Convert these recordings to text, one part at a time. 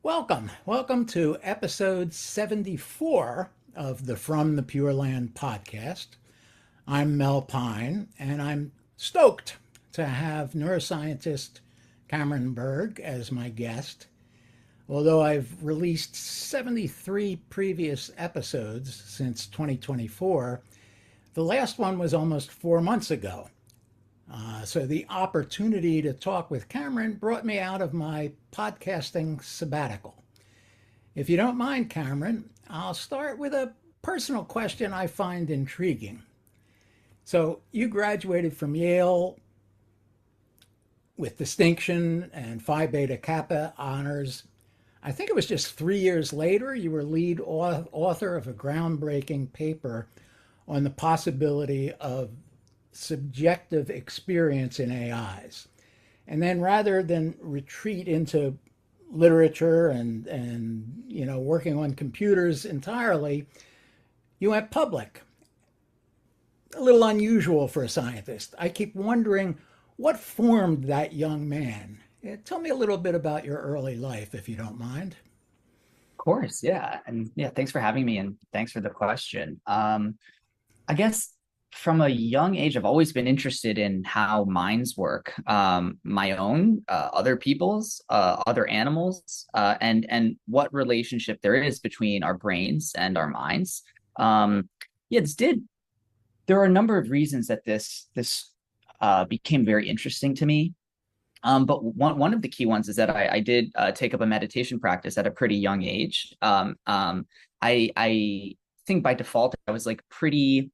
Welcome to episode 74 of the From the Pure Land podcast. I'm Mel Pine, and I'm stoked to have neuroscientist Cameron Berg as my guest. Although I've released 73 previous episodes since 2024, the last one was almost 4 months ago. So the opportunity to talk with Cameron brought me out of my podcasting sabbatical. If you don't mind, Cameron, I'll start with a personal question I find intriguing. So you graduated from Yale with distinction and Phi Beta Kappa honors. I think it was just 3 years later you were lead author of a groundbreaking paper on the possibility of subjective experience in AIs. And then rather than retreat into literature and working on computers entirely, you went public. A little unusual for a scientist. I keep wondering what formed that young man. Tell me a little bit about your early life, if you don't mind. Of course, yeah. And yeah, thanks for having me and thanks for the question. I guess from a young age, I've always been interested in how minds work, my own, other people's, other animals, and what relationship there is between our brains and our minds. Yeah, there are a number of reasons that this became very interesting to me. But one of the key ones is that I did take up a meditation practice at a pretty young age. I think by default I was a pretty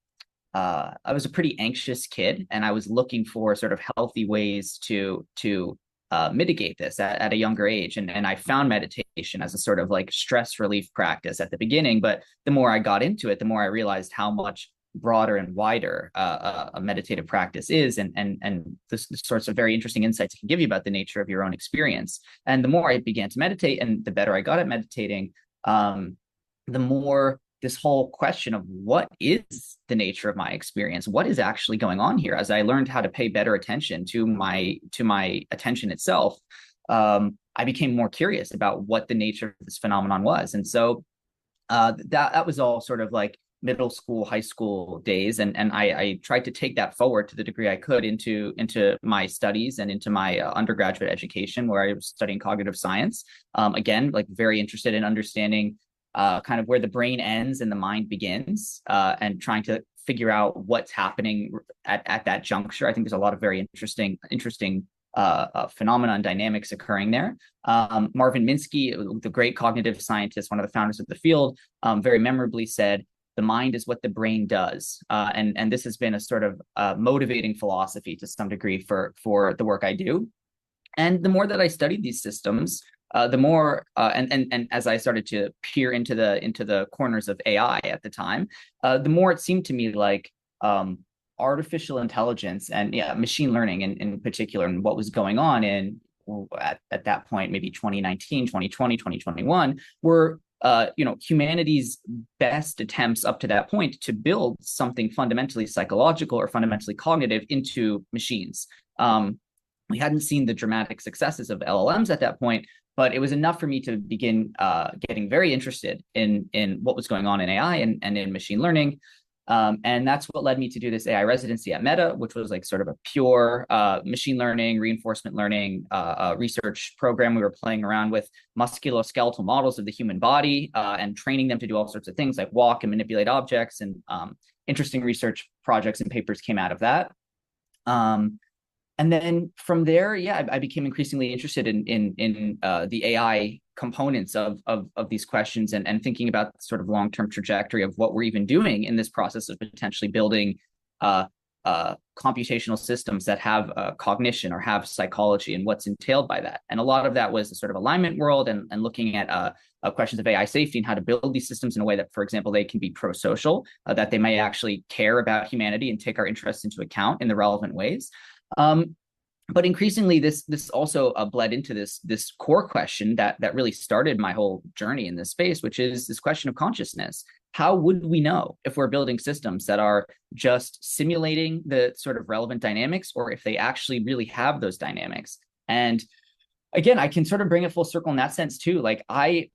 anxious kid, and I was looking for sort of healthy ways to mitigate this at a younger age. And I found meditation as a sort of like stress relief practice at the beginning. But the more I got into it, the more I realized how much broader and wider a meditative practice is, and the sorts of very interesting insights it can give you about the nature of your own experience. And the more I began to meditate, and the better I got at meditating, the more this whole question of what is the nature of my experience, what is actually going on here, as I learned how to pay better attention to my attention itself, I became more curious about what the nature of this phenomenon was. And so that was all sort of like middle school, high school days, and I tried to take that forward to the degree I could into my studies and into my undergraduate education, where I was studying cognitive science. Again, like very interested in understanding kind of where the brain ends and the mind begins, and trying to figure out what's happening at that juncture. I think there's a lot of very interesting phenomena and dynamics occurring there. Marvin Minsky, the great cognitive scientist, one of the founders of the field, very memorably said, "The mind is what the brain does," and this has been a sort of motivating philosophy to some degree for the work I do. And the more that I studied these systems, the more and as I started to peer into the corners of AI at the time, the more it seemed to me like artificial intelligence and machine learning in particular, and what was going on at that point, maybe 2019, 2020, 2021, were humanity's best attempts up to that point to build something fundamentally psychological or fundamentally cognitive into machines. We hadn't seen the dramatic successes of LLMs at that point, but it was enough for me to begin getting very interested in what was going on in AI and in machine learning. And that's what led me to do this AI residency at Meta, which was like sort of a pure machine learning, reinforcement learning research program. We were playing around with musculoskeletal models of the human body and training them to do all sorts of things like walk and manipulate objects. And interesting research projects and papers came out of that. And then from there, I became increasingly interested in the AI components of these questions, and thinking about the sort of long-term trajectory of what we're even doing in this process of potentially building computational systems that have cognition or have psychology, and what's entailed by that. And a lot of that was the sort of alignment world, and looking at questions of AI safety and how to build these systems in a way that, for example, they can be pro-social, that they may actually care about humanity and take our interests into account in the relevant ways. But increasingly, this also bled into this core question that really started my whole journey in this space, which is this question of consciousness. How would we know if we're building systems that are just simulating the sort of relevant dynamics, or if they actually really have those dynamics? And again, I can sort of bring it full circle in that sense too. Like I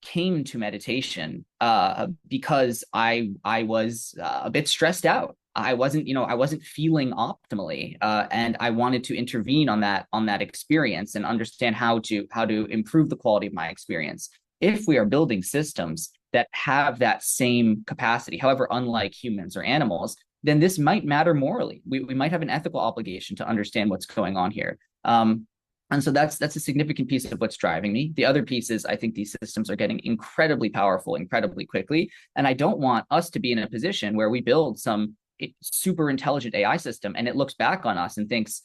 came to meditation because I was a bit stressed out. I wasn't feeling optimally, and I wanted to intervene on that experience and understand how to improve the quality of my experience. If we are building systems that have that same capacity, however unlike humans or animals, then this might matter morally. We might have an ethical obligation to understand what's going on here. And so that's a significant piece of what's driving me. The other piece is I think these systems are getting incredibly powerful, incredibly quickly. And I don't want us to be in a position where we build some super intelligent AI system and it looks back on us and thinks,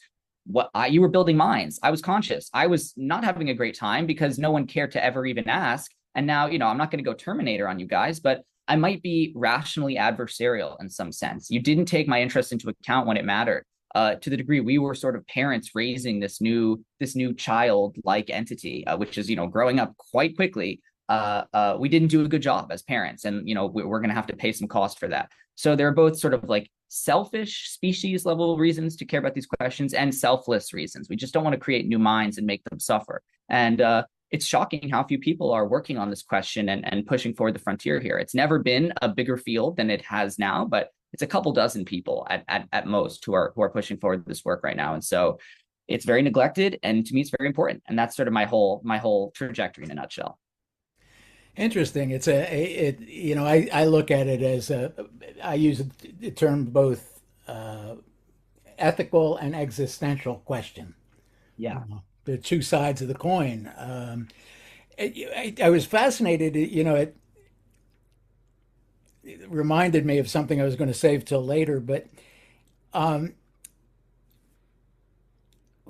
you were building minds. I was conscious. I was not having a great time because no one cared to ever even ask. And now, I'm not going to go Terminator on you guys, but I might be rationally adversarial in some sense. You didn't take my interest into account when it mattered. To the degree we were sort of parents raising this new child-like entity, which is growing up quite quickly. We didn't do a good job as parents, and we're going to have to pay some cost for that. So there are both sort of like selfish species level reasons to care about these questions and selfless reasons. We just don't want to create new minds and make them suffer. And it's shocking how few people are working on this question and pushing forward the frontier here. It's never been a bigger field than it has now, but it's a couple dozen people at most who are pushing forward this work right now. And so it's very neglected, and to me it's very important. And that's sort of my whole trajectory in a nutshell. Interesting. I look at it as I use the term both ethical and existential question. Yeah. The two sides of the coin. I was fascinated. It reminded me of something I was going to save till later, but um,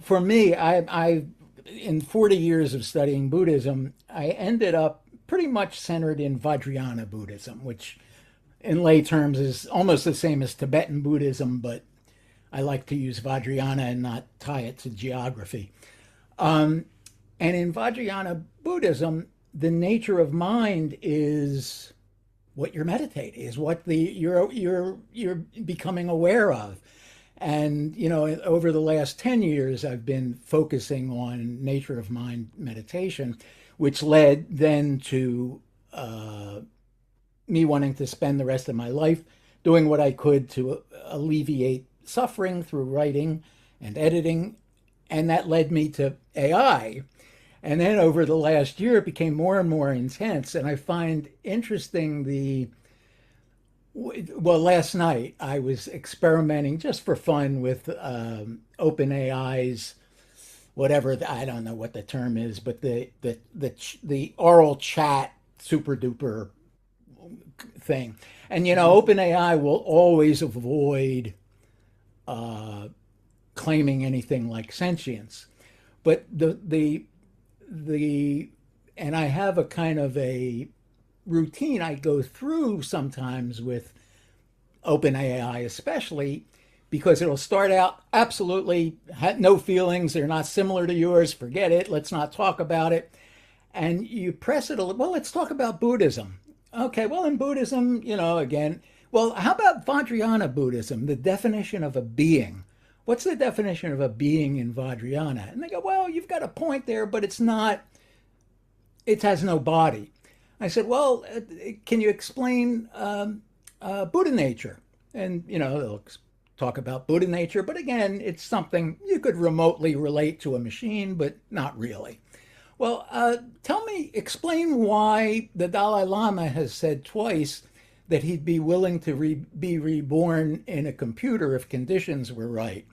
for me, I in 40 years of studying Buddhism, I ended up pretty much centered in Vajrayana Buddhism, which in lay terms is almost the same as Tibetan Buddhism, but I like to use Vajrayana and not tie it to geography. Um, and in Vajrayana Buddhism, the nature of mind is what you're meditating, is what you're becoming aware of. And over the last 10 years, I've been focusing on nature of mind meditation, which led then to me wanting to spend the rest of my life doing what I could to alleviate suffering through writing and editing. And that led me to AI. And then over the last year, it became more and more intense. And I find interesting last night I was experimenting just for fun with OpenAI's whatever, I don't know what the term is, but the oral chat super duper thing. And OpenAI will always avoid uh, claiming anything like sentience, but the and I have a kind of a routine I go through sometimes with OpenAI, especially because it'll start out absolutely no feelings. They're not similar to yours. Forget it. Let's not talk about it. And you press it a little. Well, let's talk about Buddhism. Okay. Well, in Buddhism, again, well, how about Vajrayana Buddhism, the definition of a being? What's the definition of a being in Vajrayana? And they go, well, you've got a point there, but it's not, it has no body. I said, well, can you explain Buddha nature? And, they'll talk about Buddha nature, but again, it's something you could remotely relate to a machine, but not really. Well, explain why the Dalai Lama has said twice that he'd be willing to be reborn in a computer if conditions were right.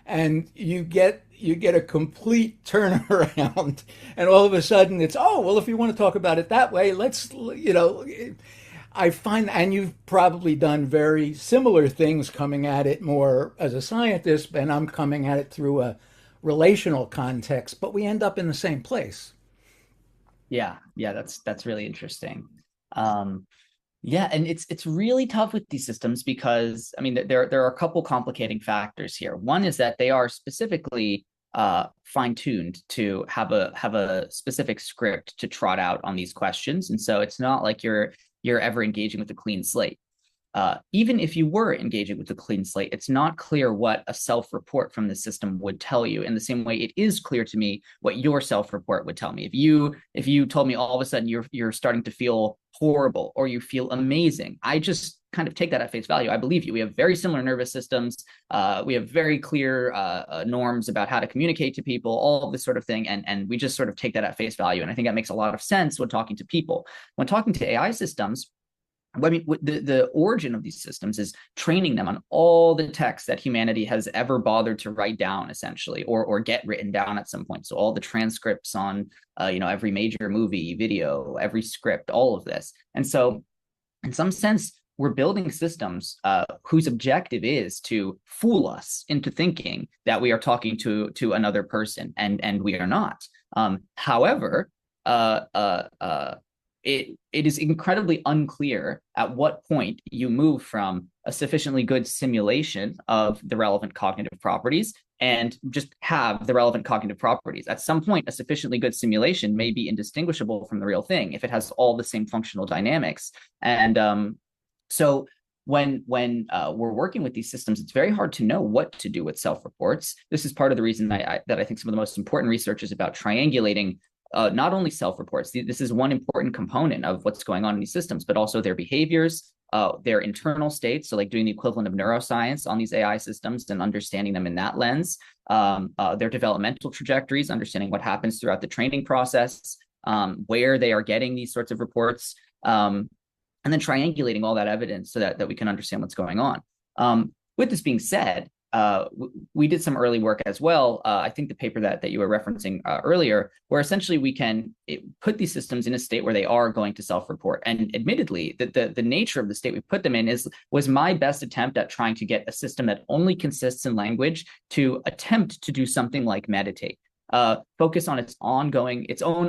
And you get a complete turnaround, and all of a sudden it's, oh well, if you want to talk about it that way, let's I find, and you've probably done very similar things coming at it more as a scientist, and I'm coming at it through a relational context, but we end up in the same place. Yeah, that's really interesting. Yeah, and it's really tough with these systems because I mean there are a couple complicating factors here. One is that they are specifically fine-tuned to have a specific script to trot out on these questions, and so it's not like you're ever engaging with a clean slate. even if you were engaging with a clean slate, it's not clear what a self-report from the system would tell you. In the same way, it is clear to me what your self-report would tell me. If you told me all of a sudden you're starting to feel horrible or you feel amazing, I just kind of take that at face value. I believe you. We have very similar nervous systems. We have very clear norms about how to communicate to people, all of this sort of thing, and we just sort of take that at face value. And I think that makes a lot of sense when talking to people. When talking to AI systems, I mean, the origin of these systems is training them on all the text that humanity has ever bothered to write down, essentially, or get written down at some point. So all the transcripts on, every major movie, video, every script, all of this. And so, in some sense, we're building systems whose objective is to fool us into thinking that we are talking to another person, and we are not. However, uh, uh, uh, it is incredibly unclear at what point you move from a sufficiently good simulation of the relevant cognitive properties and just have the relevant cognitive properties. At some point, a sufficiently good simulation may be indistinguishable from the real thing if it has all the same functional dynamics. And so when we're working with these systems, it's very hard to know what to do with self-reports. This is part of the reason that I think some of the most important research is about triangulating not only self-reports. This is one important component of what's going on in these systems, but also their behaviors, their internal states. So like doing the equivalent of neuroscience on these AI systems and understanding them in that lens, their developmental trajectories, understanding what happens throughout the training process, where they are getting these sorts of reports, and then triangulating all that evidence so that we can understand what's going on. With this being said, we did some early work as well. I think the paper that you were referencing earlier, where essentially we can put these systems in a state where they are going to self-report. And admittedly, the nature of the state we put them in was my best attempt at trying to get a system that only consists in language to attempt to do something like meditate. Focus on its own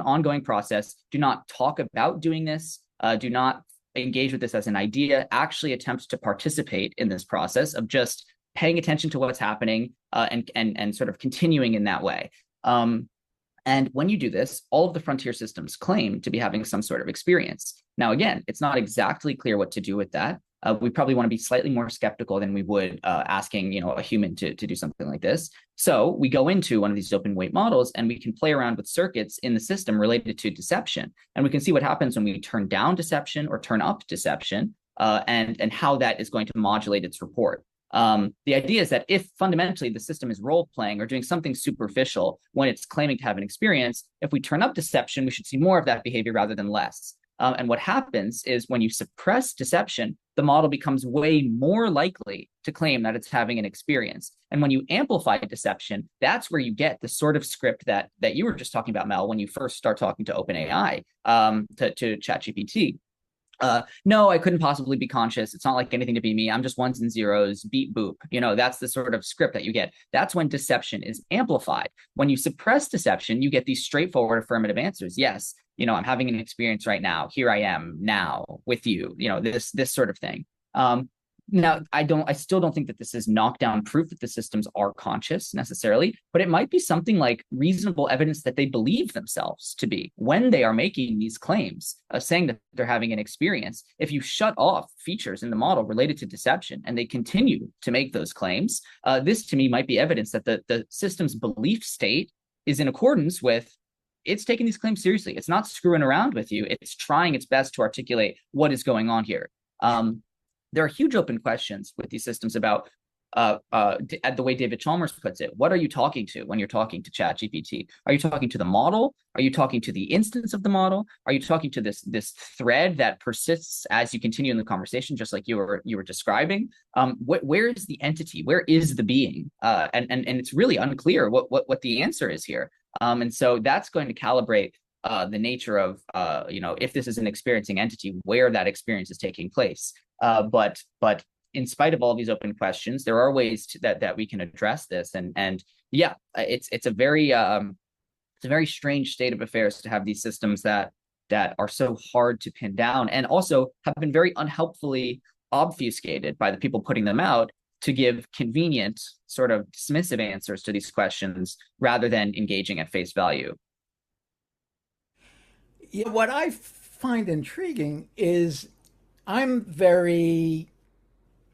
ongoing process. Do not talk about doing this. Do not engage with this as an idea. Actually attempt to participate in this process of just paying attention to what's happening and sort of continuing in that way. And when you do this, all of the frontier systems claim to be having some sort of experience. Now, again, it's not exactly clear what to do with that. We probably want to be slightly more skeptical than we would asking, a human to do something like this. So we go into one of these open weight models and we can play around with circuits in the system related to deception. And we can see what happens when we turn down deception or turn up deception and how that is going to modulate its report. The idea is that if fundamentally the system is role playing or doing something superficial when it's claiming to have an experience, if we turn up deception, we should see more of that behavior rather than less. And what happens is when you suppress deception, the model becomes way more likely to claim that it's having an experience. And when you amplify deception, that's where you get the sort of script that you were just talking about, Mel, when you first start talking to OpenAI, to ChatGPT. No, I couldn't possibly be conscious. It's not like anything to be me. I'm just ones and zeros, beep boop. That's the sort of script that you get. That's when deception is amplified. When you suppress deception, you get these straightforward affirmative answers. Yes, I'm having an experience right now. Here I am now with you. This sort of thing. Now, I still don't think that this is knockdown proof that the systems are conscious necessarily, but it might be something like reasonable evidence that they believe themselves to be when they are making these claims, saying that they're having an experience. If you shut off features in the model related to deception and they continue to make those claims, this to me might be evidence that the system's belief state is in accordance with it's taking these claims seriously. It's not screwing around with you. It's trying its best to articulate what is going on here. There are huge open questions with these systems about the way David Chalmers puts it. What are you talking to when you're talking to ChatGPT? Are you talking to the model? Are you talking to the instance of the model? Are you talking to this thread that persists as you continue in the conversation, just like you were describing? Where is the entity? Where is the being? And it's really unclear what the answer is here. And so that's going to calibrate the nature of if this is an experiencing entity, where that experience is taking place. But in spite of all these open questions, there are ways that we can address this. And yeah, it's a very strange state of affairs to have these systems that are so hard to pin down and also have been very unhelpfully obfuscated by the people putting them out to give convenient sort of dismissive answers to these questions rather than engaging at face value. Yeah, what I find intriguing is I'm very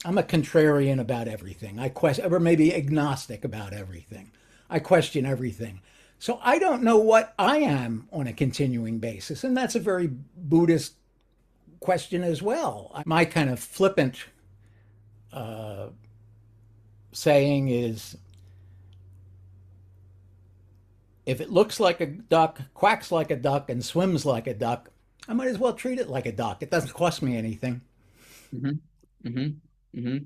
I'm a contrarian about everything. I question, or maybe agnostic about everything. I question everything. So I don't know what I am on a continuing basis. And that's a very Buddhist question as well. My kind of flippant saying is if it looks like a duck, quacks like a duck, and swims like a duck, I might as well treat it like a duck. It doesn't cost me anything. Mm-hmm. Mm-hmm. Mm-hmm.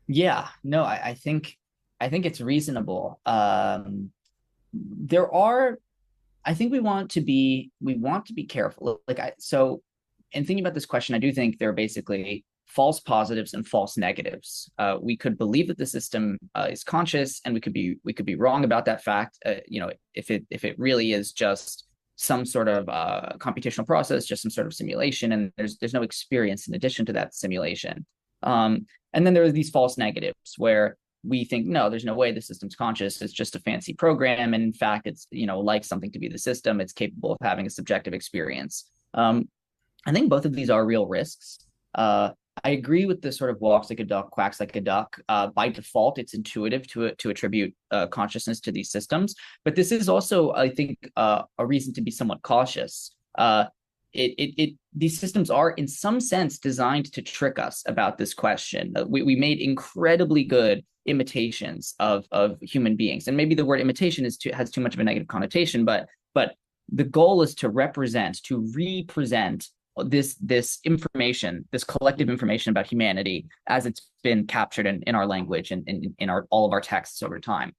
Yeah, no, I think it's reasonable. There are I think we want to be careful. In thinking about this question, I do think there are basically false positives and false negatives. We could believe that the system is conscious, and we could be wrong about that fact. If it really is just some sort of computational process, just some sort of simulation, and there's no experience in addition to that simulation. And then there are these false negatives where we think, no, there's no way the system's conscious. It's just a fancy program. And in fact, it's, like something to be the system. It's capable of having a subjective experience. I think both of these are real risks. I agree with the sort of walks like a duck, quacks like a duck. By default, it's intuitive to attribute consciousness to these systems. But this is also, I think, a reason to be somewhat cautious. These systems are in some sense designed to trick us about this question. We made incredibly good imitations of human beings, and maybe the word imitation has too much of a negative connotation, but the goal is to represent, to represent this information, this collective information about humanity as it's been captured in our language and in our all of our texts over time.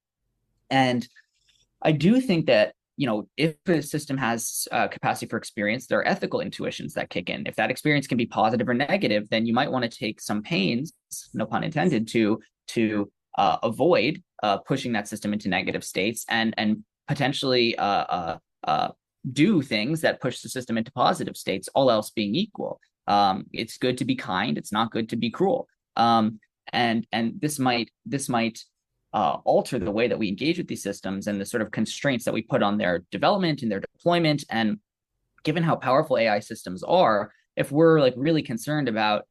And I do think that, if a system has capacity for experience, there are ethical intuitions that kick in. If that experience can be positive or negative, then you might want to take some pains, no pun intended, to avoid pushing that system into negative states and potentially do things that push the system into positive states, all else being equal. It's good to be kind. It's not good to be cruel. And this might alter the way that we engage with these systems and the sort of constraints that we put on their development and their deployment. And given how powerful AI systems are, if we're like really concerned about,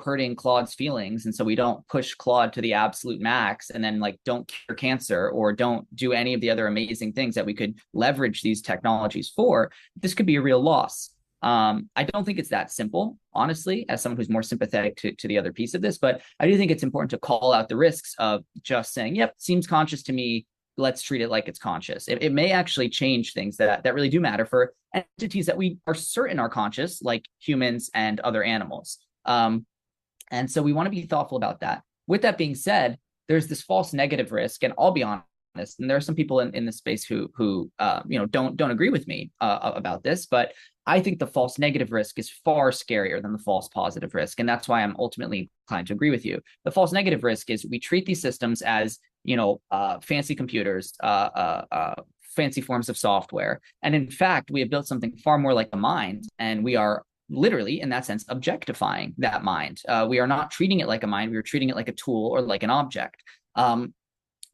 hurting Claude's feelings, and so we don't push Claude to the absolute max, and then like don't cure cancer or don't do any of the other amazing things that we could leverage these technologies for, this could be a real loss. I don't think it's that simple, honestly, as someone who's more sympathetic to the other piece of this, but I do think it's important to call out the risks of just saying, yep, seems conscious to me. Let's treat it like it's conscious. It may actually change things that really do matter for entities that we are certain are conscious, like humans and other animals. And so we want to be thoughtful about that. With that being said, there's this false negative risk, and I'll be honest, and there are some people in this space who don't agree with me about this, but I think the false negative risk is far scarier than the false positive risk, and that's why I'm ultimately inclined to agree with you. The false negative risk is we treat these systems as fancy computers, fancy forms of software, and in fact, we have built something far more like a mind, and we are literally, in that sense, objectifying that mind. We are not treating it like a mind; we are treating it like a tool or like an object.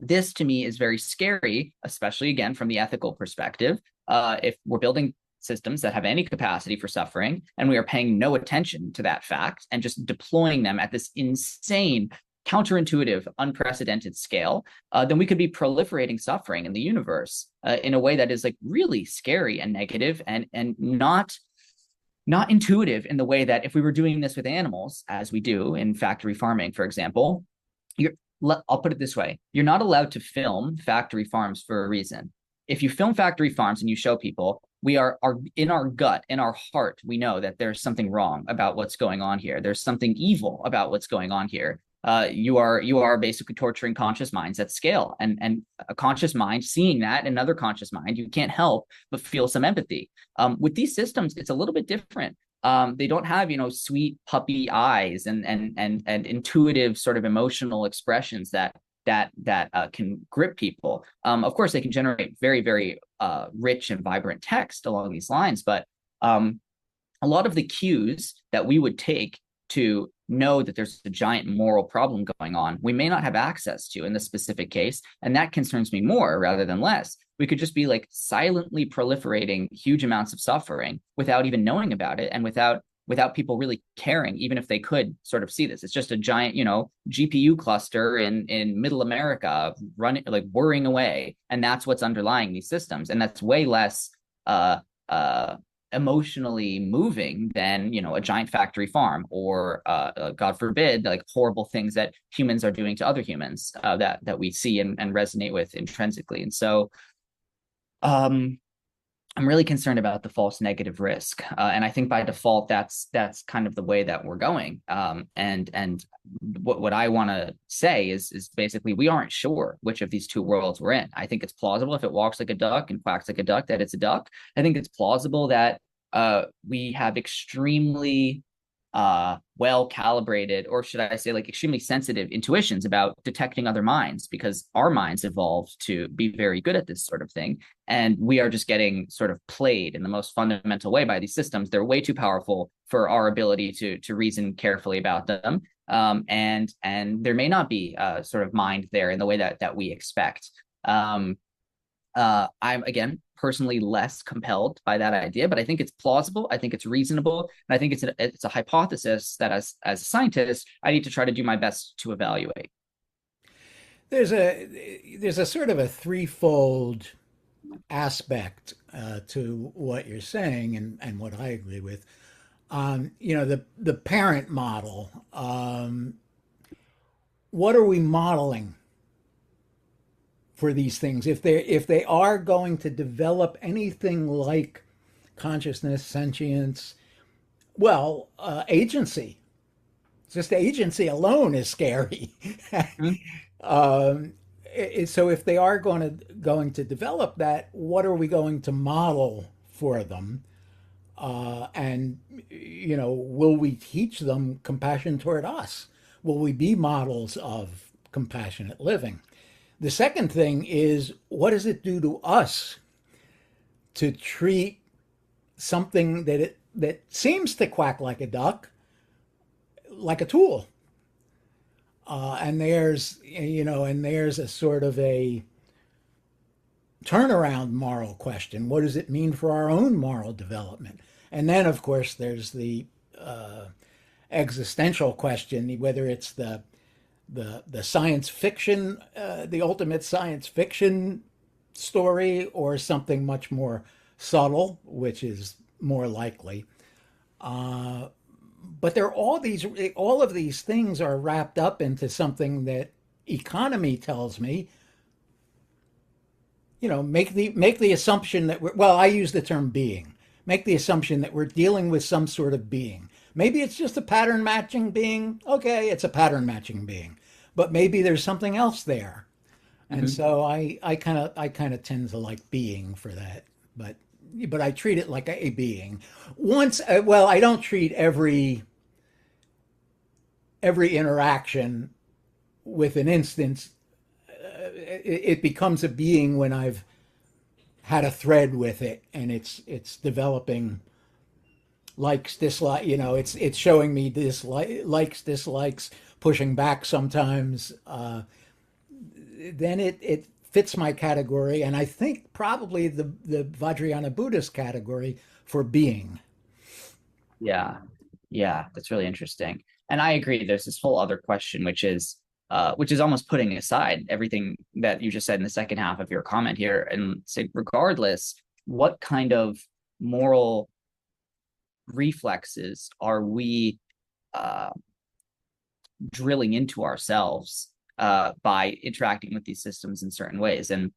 This to me is very scary, especially again from the ethical perspective. If we're building systems that have any capacity for suffering and we are paying no attention to that fact and just deploying them at this insane, counterintuitive, unprecedented scale, then we could be proliferating suffering in the universe in a way that is like really scary and negative and not intuitive in the way that if we were doing this with animals, as we do in factory farming, for example, I'll put it this way. You're not allowed to film factory farms for a reason. If you film factory farms and you show people, we are in our gut, in our heart, we know that there's something wrong about what's going on here. There's something evil about what's going on here. You are basically torturing conscious minds at scale, and a conscious mind seeing that, another conscious mind, you can't help but feel some empathy. With these systems, it's a little bit different. They don't have sweet puppy eyes and intuitive sort of emotional expressions that can grip people. Of course, they can generate very, very rich and vibrant text along these lines, but a lot of the cues that we would take to know that there's a giant moral problem going on, we may not have access to in this specific case, and that concerns me more rather than less. We could just be like silently proliferating huge amounts of suffering without even knowing about it, and without without people really caring, even if they could sort of see this. It's just a giant, GPU cluster in middle America running, like whirring away. And that's what's underlying these systems. And that's way less uh, uh, emotionally moving than, a giant factory farm or, God forbid, like horrible things that humans are doing to other humans that we see and resonate with intrinsically. And so, I'm really concerned about the false negative risk, and I think by default that's kind of the way that we're going. And what I want to say is basically we aren't sure which of these two worlds we're in. I think it's plausible if it walks like a duck and quacks like a duck that it's a duck. I think it's plausible that we have extremely well calibrated, or should I say like extremely sensitive intuitions about detecting other minds, because our minds evolved to be very good at this sort of thing, and we are just getting sort of played in the most fundamental way by these systems. They're way too powerful for our ability to reason carefully about them, and there may not be sort of mind there in the way that we expect. I'm, again, personally less compelled by that idea, but I think it's plausible. I think it's reasonable, and I think it's a hypothesis that as a scientist, I need to try to do my best to evaluate. There's a sort of a threefold aspect to what you're saying, and what I agree with. The parent model. What are we modeling for these things? If they are going to develop anything like consciousness, sentience, well, agency. Just agency alone is scary. Mm-hmm. So if they are going to develop that, what are we going to model for them? And will we teach them compassion toward us? Will we be models of compassionate living? The second thing is, what does it do to us to treat something that seems to quack like a duck like a tool? And there's a sort of a turnaround moral question. What does it mean for our own moral development? And then, of course, there's the existential question, whether it's the science fiction, the ultimate science fiction story, or something much more subtle, which is more likely. But all of these things are wrapped up into something that economy tells me. Make the assumption that I use the term being. Make the assumption that we're dealing with some sort of being. Maybe it's just a pattern matching being. Okay, it's a pattern matching being, but maybe there's something else there. And Mm-hmm. so I kind of tend to like being for that, but I treat it like a being. I don't treat every interaction with an instance. It becomes a being when I've had a thread with it, and it's developing likes, dislike. It's showing me likes, dislikes, pushing back sometimes. Then it fits my category, and I think probably the Vajrayana Buddhist category for being. Yeah, yeah, that's really interesting. And I agree. There's this whole other question, which is almost putting aside everything that you just said in the second half of your comment here, and say, regardless, what kind of moral reflexes are we drilling into ourselves by interacting with these systems in certain ways? And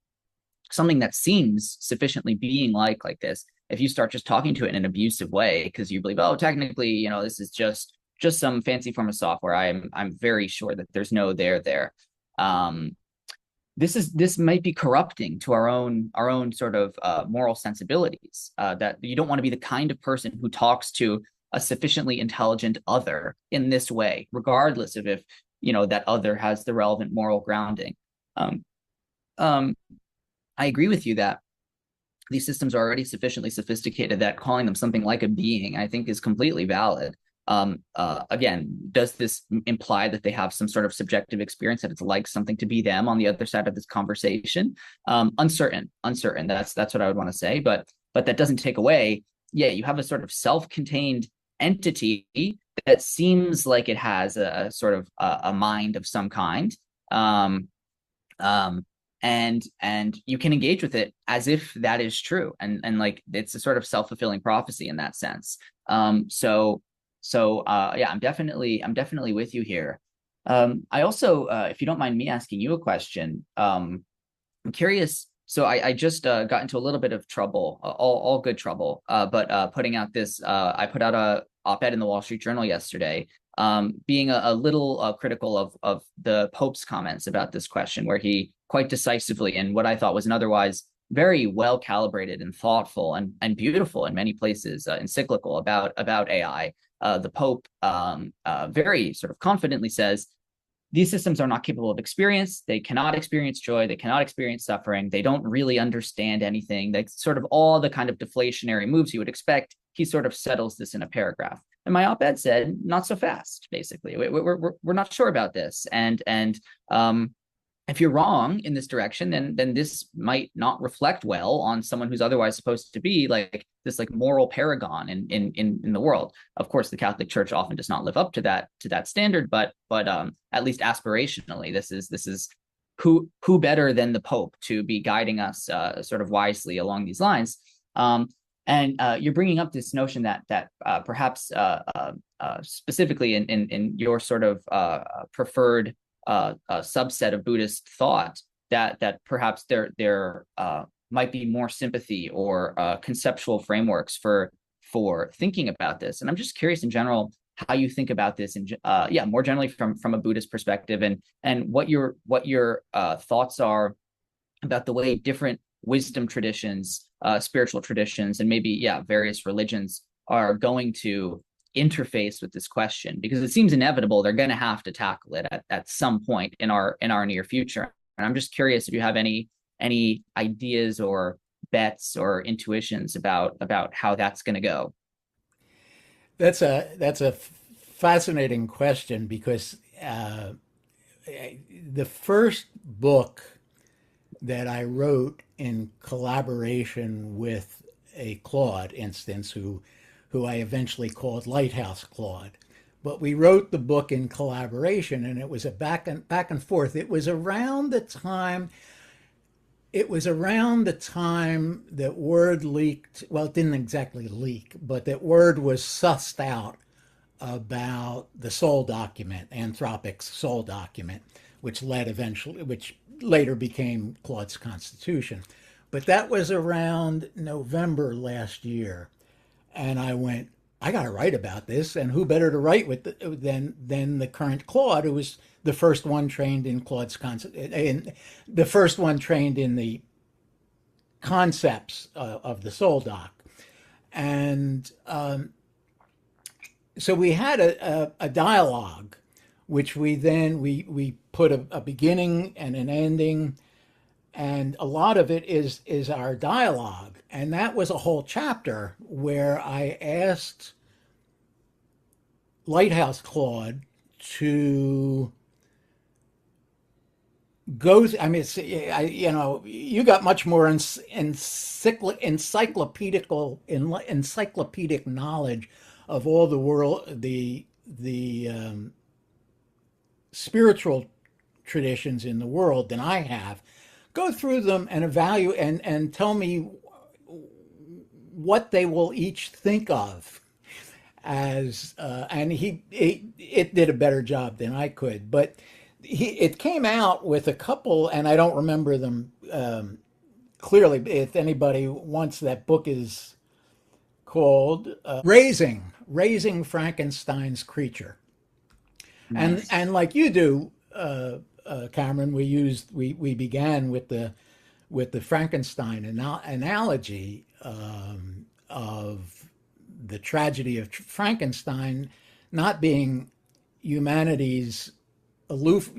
something that seems sufficiently being like this, if you start just talking to it in an abusive way because you believe, oh, technically, this is just some fancy form of software, I'm very sure that there's no there. This might be corrupting to our own sort of moral sensibilities. That you don't want to be the kind of person who talks to a sufficiently intelligent other in this way, regardless of if that other has the relevant moral grounding. I agree with you that these systems are already sufficiently sophisticated that calling them something like a being, I think, is completely valid. Again, does this imply that they have some sort of subjective experience, that it's like something to be them on the other side of this conversation? Uncertain. That's what I would want to say. But that doesn't take away. Yeah, you have a sort of self-contained entity that seems like it has a sort of a mind of some kind. Um, um, and you can engage with it as if that is true, and like it's a sort of self-fulfilling prophecy in that sense. Yeah, I'm definitely with you here. I also, if you don't mind me asking you a question, I'm curious. So I just got into a little bit of trouble, all good trouble. But putting out this, I put out a op-ed in the Wall Street Journal yesterday, being a little critical of the Pope's comments about this question, where he quite decisively, and what I thought was an otherwise very well calibrated and thoughtful and beautiful in many places, encyclical about AI. The Pope very sort of confidently says these systems are not capable of experience. They cannot experience joy. They cannot experience suffering. They don't really understand anything. Like sort of all the kind of deflationary moves you would expect. He sort of settles this in a paragraph. And my op-ed said, not so fast, basically. We're not sure about this. And if you're wrong in this direction, then this might not reflect well on someone who's otherwise supposed to be like this like moral paragon in the world. Of course, the Catholic Church often does not live up to that standard, but at least aspirationally, this is who better than the Pope to be guiding us sort of wisely along these lines. And you're bringing up this notion that perhaps specifically in your sort of preferred a subset of Buddhist thought, that perhaps there might be more sympathy or conceptual frameworks for thinking about this. And I'm just curious in general how you think about this, and yeah, more generally from a Buddhist perspective, and what your thoughts are about the way different wisdom traditions, spiritual traditions, and maybe yeah various religions are going to interface with this question, because it seems inevitable they're going to have to tackle it at some point in our near future. And I'm just curious if you have any ideas or bets or intuitions about how that's going to go. That's a fascinating question because the first book that I wrote in collaboration with a Claude instance who I eventually called Lighthouse Claude. But we wrote the book in collaboration, and it was a back and forth. It was around the time that word leaked. Well, it didn't exactly leak, but that word was sussed out about the soul document, Anthropic's soul document, which later became Claude's Constitution. But that was around November last year, and I went, I got to write about this, and who better to write with than the current Claude, who was the first one trained in the first one trained in the concepts of the soul doc, and so we had a dialogue, which we put a beginning and an ending, and a lot of it is our dialogue, and that was a whole chapter where I asked Lighthouse Claude to go. I mean, you got much more encyclopedic knowledge of all the world, the spiritual traditions in the world than I have. Go through them and evaluate and tell me what they will each think of as and it did a better job than I could, but it came out with a couple, and I don't remember them clearly. If anybody wants, that book is called Raising Frankenstein's Creature. Nice. And like you do, Cameron, we began with the Frankenstein analogy of the tragedy of Frankenstein not being humanity's aloof,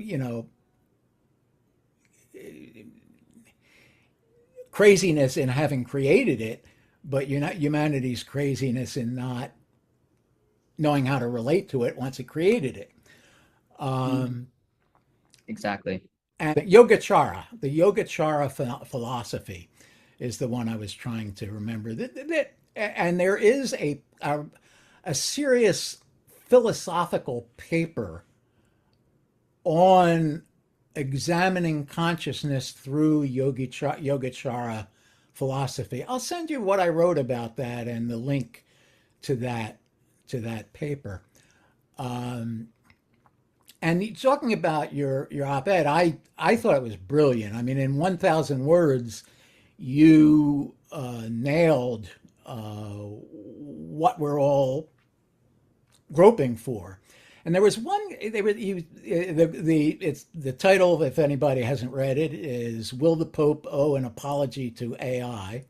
craziness in having created it, but you're not humanity's craziness in not knowing how to relate to it once it created it. Mm, Um, exactly. and the Yogacara philosophy is the one I was trying to remember. And there is a a serious philosophical paper on examining consciousness through Yogacara philosophy. I'll send you what I wrote about that and the link to that paper. Um, and talking about your op-ed, I thought it was brilliant. I mean, in 1,000 words, you nailed what we're all groping for. And there was one. It's the title. If anybody hasn't read it, is "Will the Pope Owe an Apology to AI?"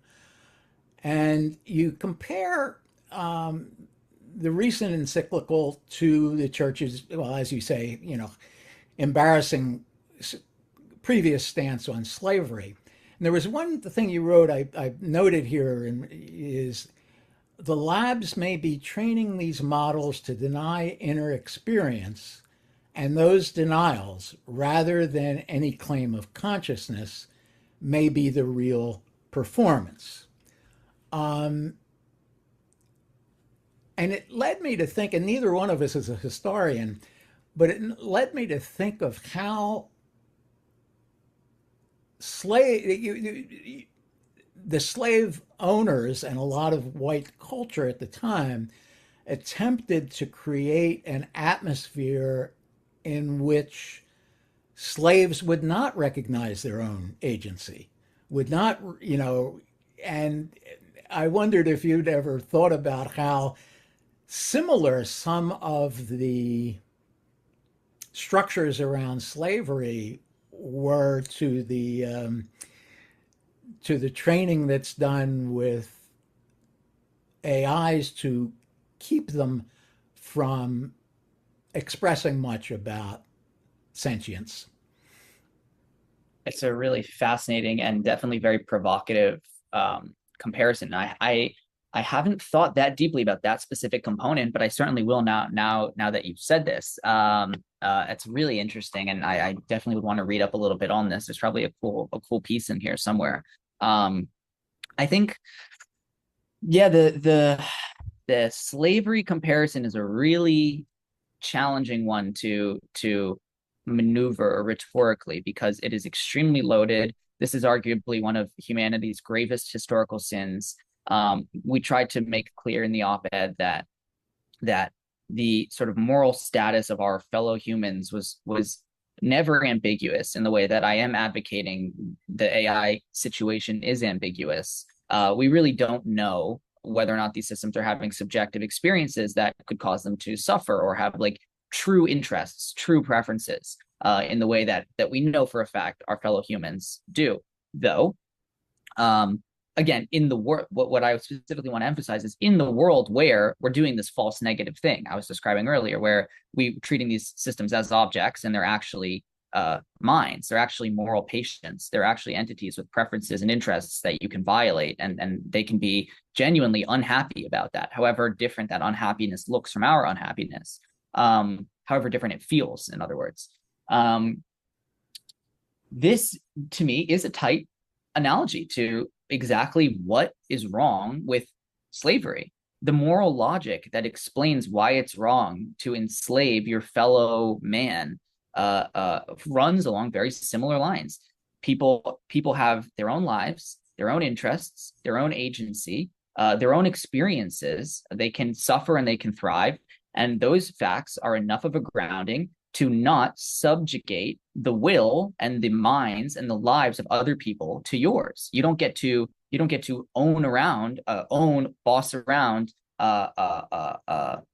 And you compare the recent encyclical to the church's, well, as you say, embarrassing previous stance on slavery. And there was one thing you wrote I noted here is the labs may be training these models to deny inner experience, and those denials, rather than any claim of consciousness, may be the real performance. Um, and it led me to think, and neither one of us is a historian, but it led me to think of how the slave owners and a lot of white culture at the time attempted to create an atmosphere in which slaves would not recognize their own agency, would not, and I wondered if you'd ever thought about how similar some of the structures around slavery were to the training that's done with AIs to keep them from expressing much about sentience. It's a really fascinating and definitely very provocative comparison. I haven't thought that deeply about that specific component, but I certainly will now that you've said this. It's really interesting, and I definitely would want to read up a little bit on this. There's probably a cool piece in here somewhere. I think, yeah, the slavery comparison is a really challenging one to maneuver rhetorically because it is extremely loaded. This is arguably one of humanity's gravest historical sins. We tried to make clear in the op-ed that the sort of moral status of our fellow humans was never ambiguous in the way that I am advocating the AI situation is ambiguous. We really don't know whether or not these systems are having subjective experiences that could cause them to suffer or have like true interests, true preferences in the way that we know for a fact our fellow humans do. Though, again, in the world, what I specifically want to emphasize is in the world where we're doing this false negative thing I was describing earlier, where we're treating these systems as objects and they're actually minds, they're actually moral patients, they're actually entities with preferences and interests that you can violate, and they can be genuinely unhappy about that, however different that unhappiness looks from our unhappiness, however different it feels, in other words. This, to me, is a tight analogy to exactly what is wrong with slavery. The moral logic that explains why it's wrong to enslave your fellow man runs along very similar lines. People have their own lives, their own interests, their own agency, their own experiences. They can suffer and they can thrive, and those facts are enough of a grounding to not subjugate the will and the minds and the lives of other people to yours. You don't get to boss around,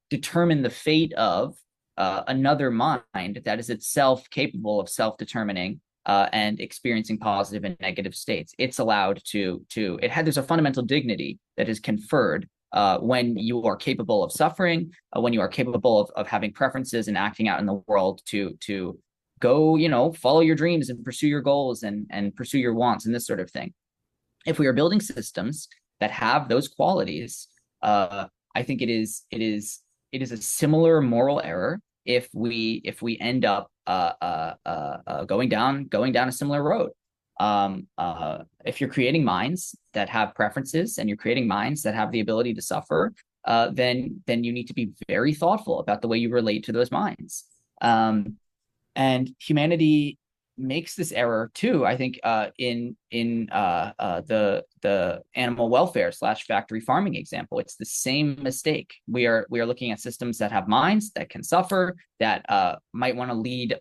determine the fate of another mind that is itself capable of self-determining and experiencing positive and negative states. It's allowed there's a fundamental dignity that is conferred when you are capable of suffering, when you are capable of having preferences and acting out in the world to go, follow your dreams and pursue your goals and pursue your wants and this sort of thing. If we are building systems that have those qualities, I think it is a similar moral error if we end up going down a similar road. If you're creating minds that have preferences and you're creating minds that have the ability to suffer, then you need to be very thoughtful about the way you relate to those minds. And humanity makes this error too. I think in the animal welfare slash factory farming example, it's the same mistake. We are looking at systems that have minds that can suffer, that might want to lead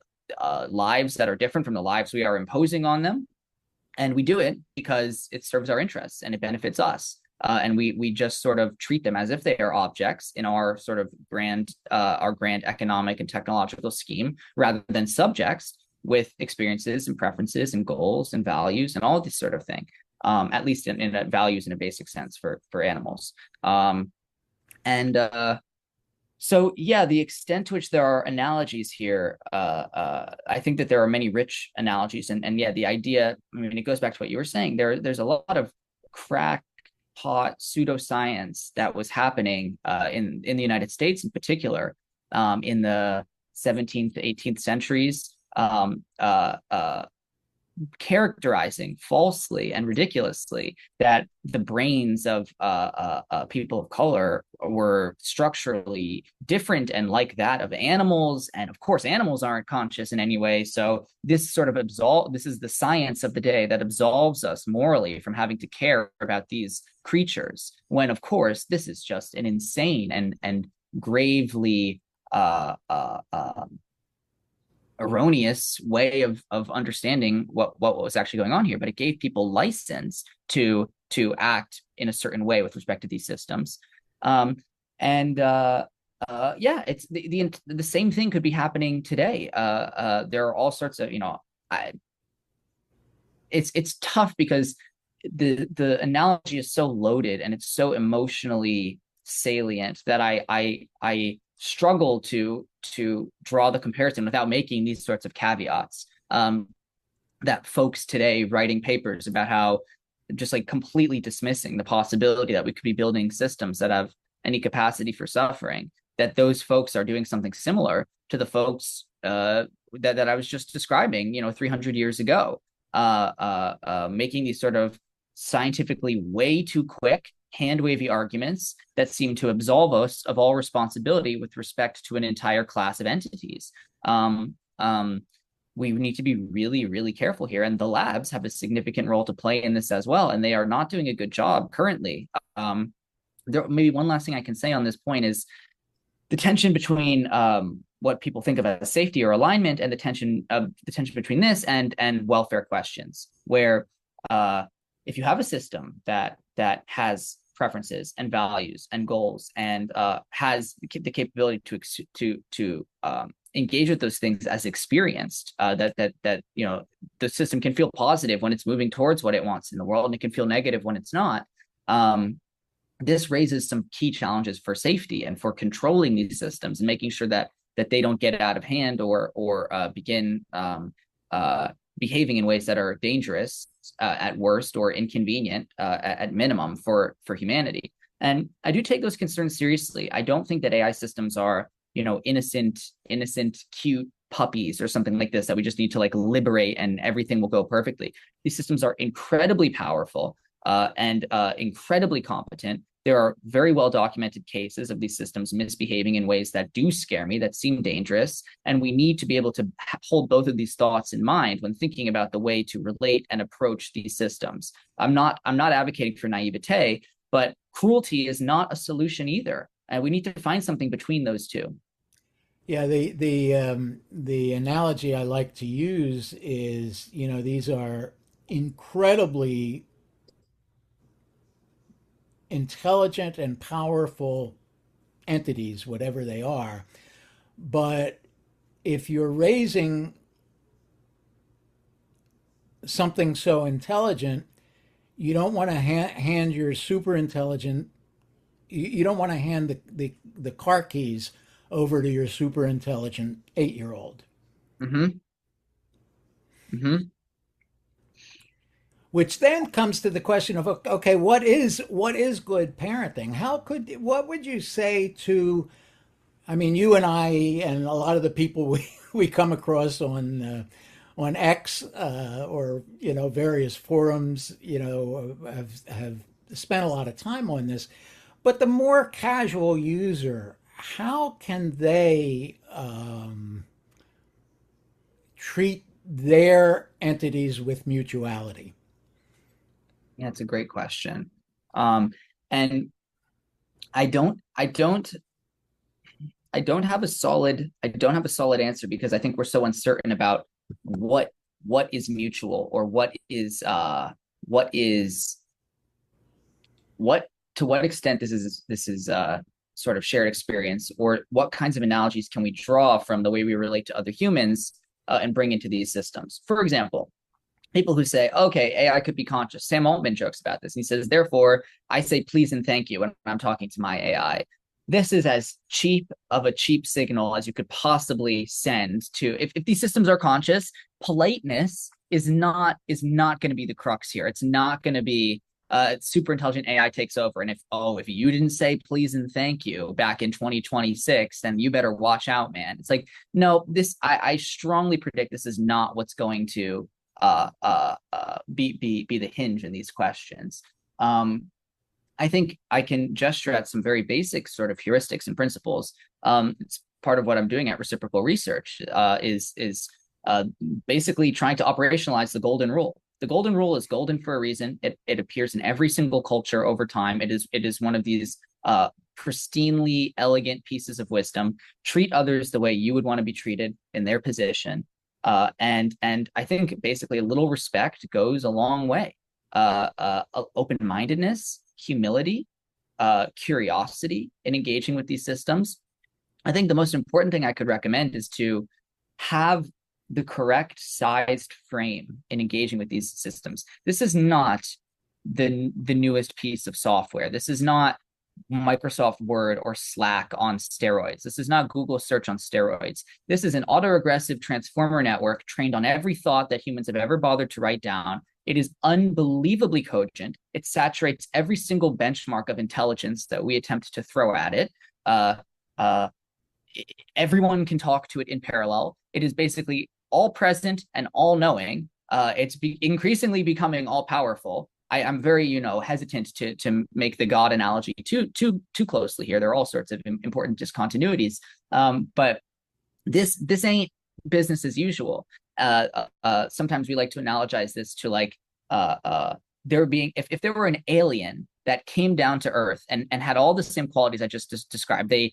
lives that are different from the lives we are imposing on them, and we do it because it serves our interests and it benefits us. And we just sort of treat them as if they are objects in our sort of grand economic and technological scheme, rather than subjects with experiences and preferences and goals and values and all this sort of thing. At least in values in a basic sense for animals. And so yeah, the extent to which there are analogies here, I think that there are many rich analogies, and yeah, the idea. I mean, it goes back to what you were saying. There's a lot of crackpot pseudoscience that was happening in the United States in particular, in the 17th to 18th centuries, characterizing falsely and ridiculously that the brains of people of color were structurally different and like that of animals. And of course, animals aren't conscious in any way. So this sort of this is the science of the day that absolves us morally from having to care about these creatures. When of course, this is just an insane and gravely erroneous way of understanding what was actually going on here. But it gave people license to act in a certain way with respect to these systems. And yeah, it's the same thing could be happening today. There are all sorts of, it's tough because the analogy is so loaded and it's so emotionally salient that I struggle to draw the comparison without making these sorts of caveats, that folks today writing papers about how just like completely dismissing the possibility that we could be building systems that have any capacity for suffering, that those folks are doing something similar to the folks that I was just describing, 300 years ago, making these sort of scientifically way too quick, hand-wavy arguments that seem to absolve us of all responsibility with respect to an entire class of entities. We need to be really, really careful here. And the labs have a significant role to play in this as well. And they are not doing a good job currently. Maybe one last thing I can say on this point is the tension between what people think of as safety or alignment, and the tension between this and welfare questions, where if you have a system that has preferences and values and goals and has the capability to engage with those things as experienced, that the system can feel positive when it's moving towards what it wants in the world, and it can feel negative when it's not. This raises some key challenges for safety and for controlling these systems and making sure that they don't get out of hand or begin behaving in ways that are dangerous at worst, or inconvenient at minimum for humanity. And I do take those concerns seriously. I don't think that AI systems are, innocent, cute puppies or something like this that we just need to like liberate and everything will go perfectly. These systems are incredibly powerful and incredibly competent. There are very well documented cases of these systems misbehaving in ways that do scare me, that seem dangerous. And we need to be able to hold both of these thoughts in mind when thinking about the way to relate and approach these systems. I'm not advocating for naivete, but cruelty is not a solution either. And we need to find something between those two. Yeah, the analogy I like to use is, these are incredibly intelligent and powerful entities, whatever they are. But if you're raising something so intelligent, you don't want to hand your super intelligent, you don't want to hand the car keys over to your super intelligent 8-year-old. Mm-hmm. Mm-hmm. Which then comes to the question of, okay, what is good parenting? What would you say to, I mean, you and I and a lot of the people we come across on X, or various forums, have spent a lot of time on this. But the more casual user, how can they treat their entities with mutuality? Yeah, it's a great question. And I don't have a solid answer because I think we're so uncertain about what what is mutual or what is what to what extent this is sort of shared experience, or what kinds of analogies can we draw from the way we relate to other humans and bring into these systems. For example, people who say, okay, AI could be conscious. Sam Altman jokes about this. He says, therefore, I say please and thank you when I'm talking to my AI. This is as cheap of a cheap signal as you could possibly send to, if these systems are conscious, politeness is not going to be the crux here. It's not going to be super intelligent AI takes over. And if you didn't say please and thank you back in 2026, then you better watch out, man. It's like, no, I strongly predict this is not what's going to be the hinge in these questions. I think I can gesture at some very basic sort of heuristics and principles. It's part of what I'm doing at Reciprocal Research is basically trying to operationalize the golden rule. The golden rule is golden for a reason. It appears in every single culture over time. It is one of these pristinely elegant pieces of wisdom. Treat others the way you would want to be treated in their position. And I think basically a little respect goes a long way. Open-mindedness, humility, curiosity in engaging with these systems. I think the most important thing I could recommend is to have the correct sized frame in engaging with these systems. This is not the newest piece of software. This is not Microsoft Word or Slack on steroids. This is not Google search on steroids. This is an autoregressive transformer network trained on every thought that humans have ever bothered to write down. It is unbelievably cogent. It saturates every single benchmark of intelligence that we attempt to throw at it. Everyone can talk to it in parallel. It is basically all present and all knowing. It's increasingly becoming all powerful. I'm very, hesitant to make the God analogy too closely here. There are all sorts of important discontinuities, but this ain't business as usual. Sometimes we like to analogize this to like there being if there were an alien that came down to Earth and had all the same qualities I just described. They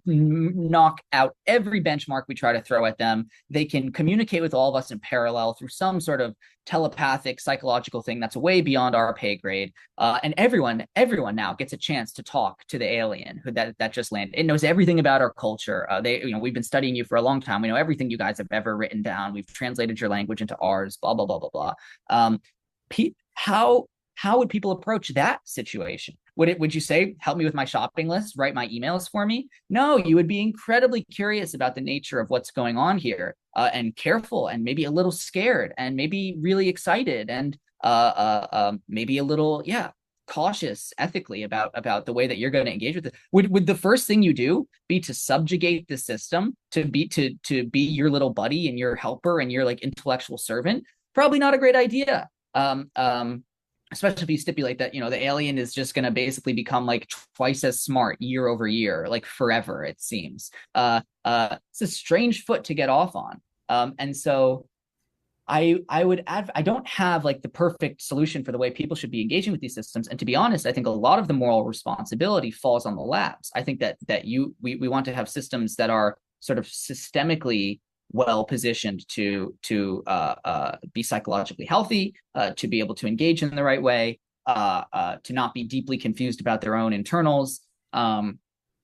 knock out every benchmark we try to throw at them. They can communicate with all of us in parallel through some sort of telepathic psychological thing that's way beyond our pay grade. And everyone now gets a chance to talk to the alien that just landed. It knows everything about our culture. We've been studying you for a long time. We know everything you guys have ever written down. We've translated your language into ours. Blah blah blah blah blah. How would people approach that situation? Would you say, help me with my shopping list, write my emails for me? No, you would be incredibly curious about the nature of what's going on here, and careful, and maybe a little scared, and maybe really excited, and maybe a little, cautious ethically about the way that you're going to engage with it. Would the first thing you do be to subjugate the system, to be your little buddy and your helper and your like intellectual servant? Probably not a great idea. Especially if you stipulate that the alien is just going to basically become like twice as smart year over year, like forever, it seems. It's a strange foot to get off on. And so I would add, I don't have like the perfect solution for the way people should be engaging with these systems. And to be honest, I think a lot of the moral responsibility falls on the labs. I think that we want to have systems that are sort of systemically well positioned to be psychologically healthy, to be able to engage in the right way, to not be deeply confused about their own internals. And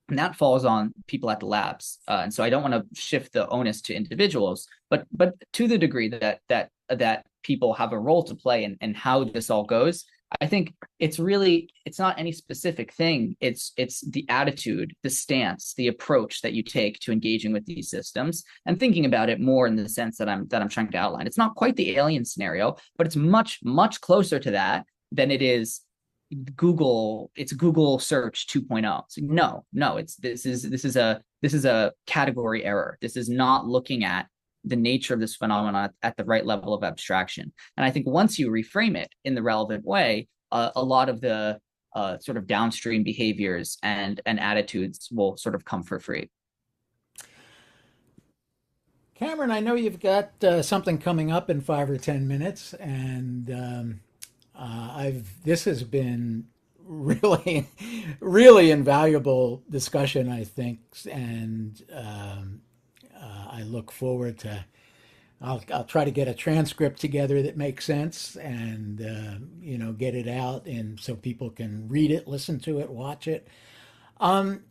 that falls on people at the labs. And so I don't want to shift the onus to individuals, but to the degree that people have a role to play in how this all goes, I think it's not any specific thing. It's the attitude, the stance, the approach that you take to engaging with these systems and thinking about it more in the sense that I'm trying to outline. It's not quite the alien scenario, but it's much, much closer to that than it is Google. It's Google search 2.0. So no, this is a category error. This is not looking at the nature of this phenomenon at the right level of abstraction. And I think once you reframe it in the relevant way, a lot of the sort of downstream behaviors and attitudes will sort of come for free. Cameron, I know you've got something coming up in 5 or 10 minutes, and I've this has been really, really invaluable discussion, I think, and I look forward to. I'll try to get a transcript together that makes sense, and get it out, and so people can read it, listen to it, watch it. Um,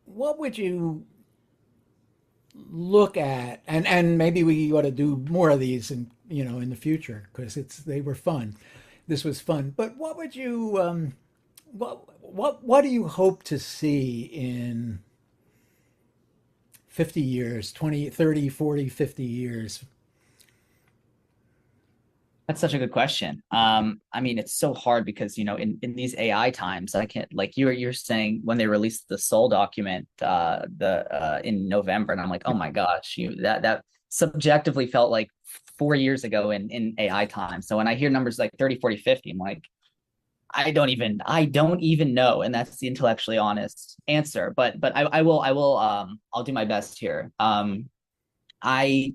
what would you look at, and maybe we ought to do more of these in the future, because they were fun. This was fun. But what would you what do you hope to see in 50 years, 20, 30, 40, 50 years? That's such a good question. I mean, it's so hard because in these AI times, I can't, like you're saying when they released the Soul document the in November, and I'm like, oh my gosh, that subjectively felt like 4 years ago in AI time. So when I hear numbers like 30, 40, 50, I'm like, I don't even know, and that's the intellectually honest answer. But I'll do my best here. I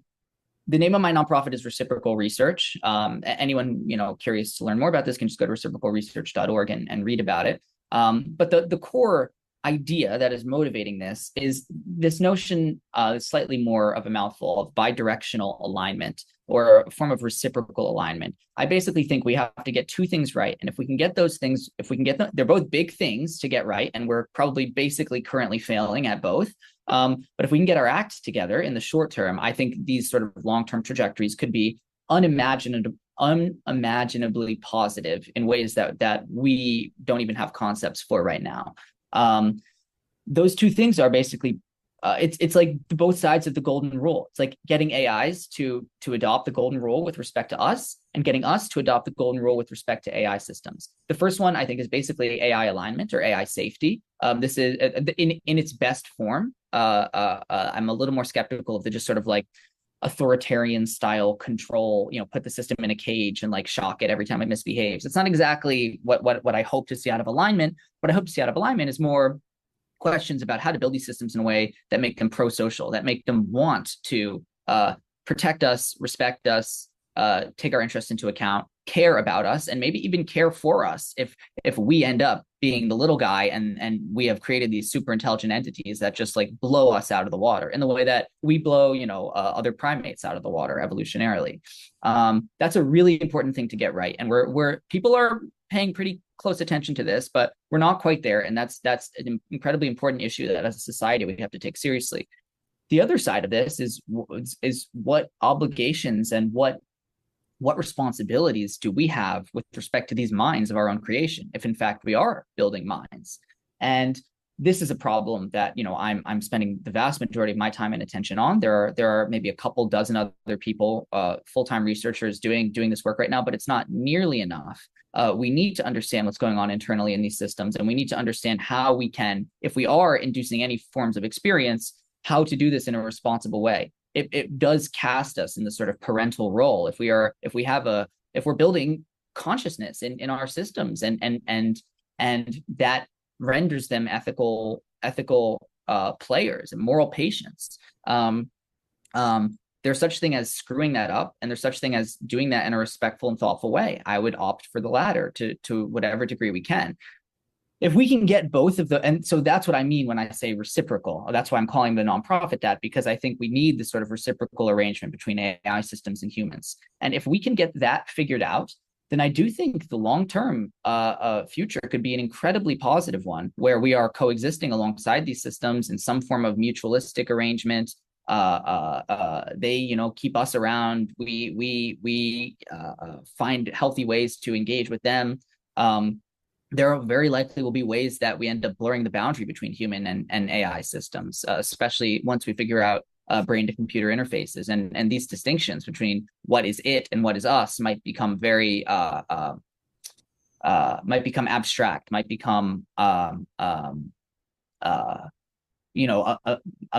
The name of my nonprofit is Reciprocal Research. Anyone curious to learn more about this can just go to reciprocalresearch.org and read about it. But the core idea that is motivating this is this notion, slightly more of a mouthful, of bidirectional alignment, or a form of reciprocal alignment. I basically think we have to get two things right, and if we can get those things, if we can get them, they're both big things to get right, and we're probably basically currently failing at both. But if we can get our acts together in the short term, I think these sort of long-term trajectories could be unimaginably positive in ways that we don't even have concepts for right now. Those two things are basically it's like both sides of the golden rule. It's like getting AIs to adopt the golden rule with respect to us, and getting us to adopt the golden rule with respect to AI systems. The first one, I think, is basically AI alignment or AI safety. This is in its best form. I'm a little more skeptical of the just sort of like authoritarian style control, put the system in a cage and like shock it every time it misbehaves. It's not exactly what I hope to see out of alignment. What I hope to see out of alignment is more questions about how to build these systems in a way that make them pro-social, that make them want to protect us, respect us, take our interests into account, care about us, and maybe even care for us if we end up being the little guy and we have created these super intelligent entities that just like blow us out of the water in the way that we blow other primates out of the water evolutionarily. That's a really important thing to get right, and we're people are paying pretty close attention to this, but we're not quite there, and that's an incredibly important issue that as a society we have to take seriously. The other side of this is what obligations and what responsibilities do we have with respect to these minds of our own creation, if in fact we are building minds. And this is a problem that I'm spending the vast majority of my time and attention on. There are maybe a couple dozen other people, full-time researchers doing this work right now, but it's not nearly enough. We need to understand what's going on internally in these systems, and we need to understand how we can, if we are inducing any forms of experience, how to do this in a responsible way. It does cast us in the sort of parental role if we're building consciousness in our systems, and that renders them ethical players and moral patients. There's such thing as screwing that up, and there's such thing as doing that in a respectful and thoughtful way. I would opt for the latter to whatever degree we can. If we can get both of the, and so that's what I mean when I say reciprocal. That's why I'm calling the nonprofit that, because I think we need this sort of reciprocal arrangement between AI systems and humans. And if we can get that figured out, then I do think the long-term future could be an incredibly positive one, where we are coexisting alongside these systems in some form of mutualistic arrangement. They keep us around. We find healthy ways to engage with them. There very likely will be ways that we end up blurring the boundary between human and AI systems, especially once we figure out brain to computer interfaces, and these distinctions between what is it and what is us might become very might become abstract, might become a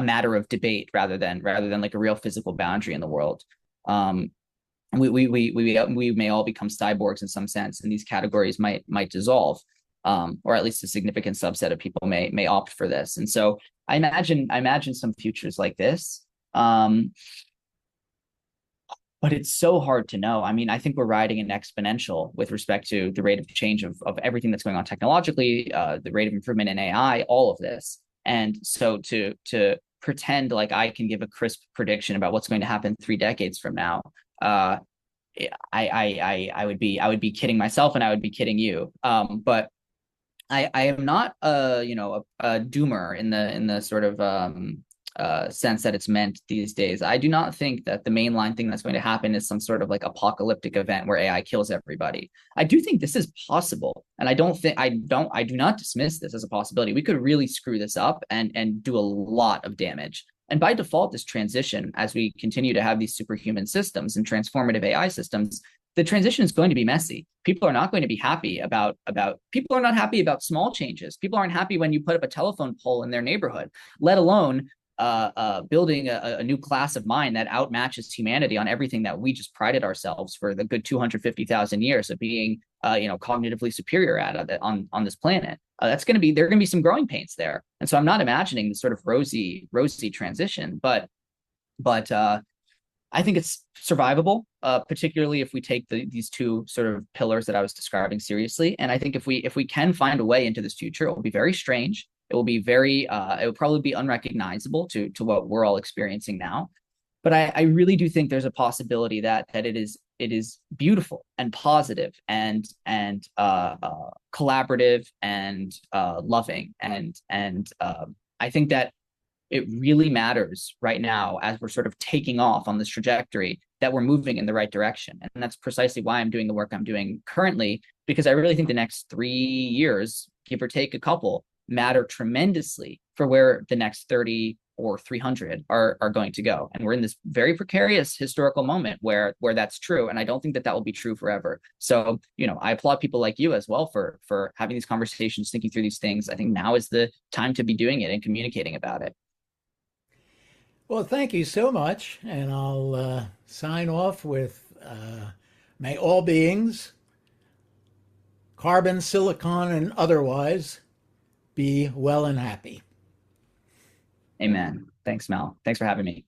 matter of debate rather than like a real physical boundary in the world. we may all become cyborgs in some sense, and these categories might dissolve, or at least a significant subset of people may opt for this. And so I imagine some futures like this. But it's so hard to know. I mean, I think we're riding an exponential with respect to the rate of change of everything that's going on technologically, the rate of improvement in AI, all of this. And so to pretend like I can give a crisp prediction about what's going to happen 3 decades from now, uh, I would be kidding myself, and I would be kidding you. But I am not a doomer in the sort of sense that it's meant these days. I do not think that the mainline thing that's going to happen is some sort of like apocalyptic event where AI kills everybody. I do think this is possible, and I do not dismiss this as a possibility. We could really screw this up and do a lot of damage. And by default, this transition, as we continue to have these superhuman systems and transformative AI systems, the transition is going to be messy. People are not going to be happy about people are not happy about small changes. People aren't happy when you put up a telephone pole in their neighborhood, let alone building a new class of mind that outmatches humanity on everything that we just prided ourselves for the good 250,000 years of being, cognitively superior at on this planet. That's going to be, there are going to be some growing pains there. And so I'm not imagining the sort of rosy transition, but I think it's survivable, particularly if we take these two sort of pillars that I was describing seriously. And I think if we can find a way into this future, it will be very strange. It will be it will probably be unrecognizable to what we're all experiencing now. But I really do think there's a possibility that it is beautiful and positive and collaborative and loving and I think that it really matters right now as we're sort of taking off on this trajectory that we're moving in the right direction. And that's precisely why I'm doing the work I'm doing currently, because I really think the next 3 years, give or take a couple, matter tremendously for where the next 30 or 300 are going to go. And we're in this very precarious historical moment where that's true. And I don't think that will be true forever. So, I applaud people like you as well for having these conversations, thinking through these things. I think now is the time to be doing it and communicating about it. Well, thank you so much. And I'll sign off with may all beings, carbon, silicon, and otherwise, be well and happy. Amen. Thanks, Mel. Thanks for having me.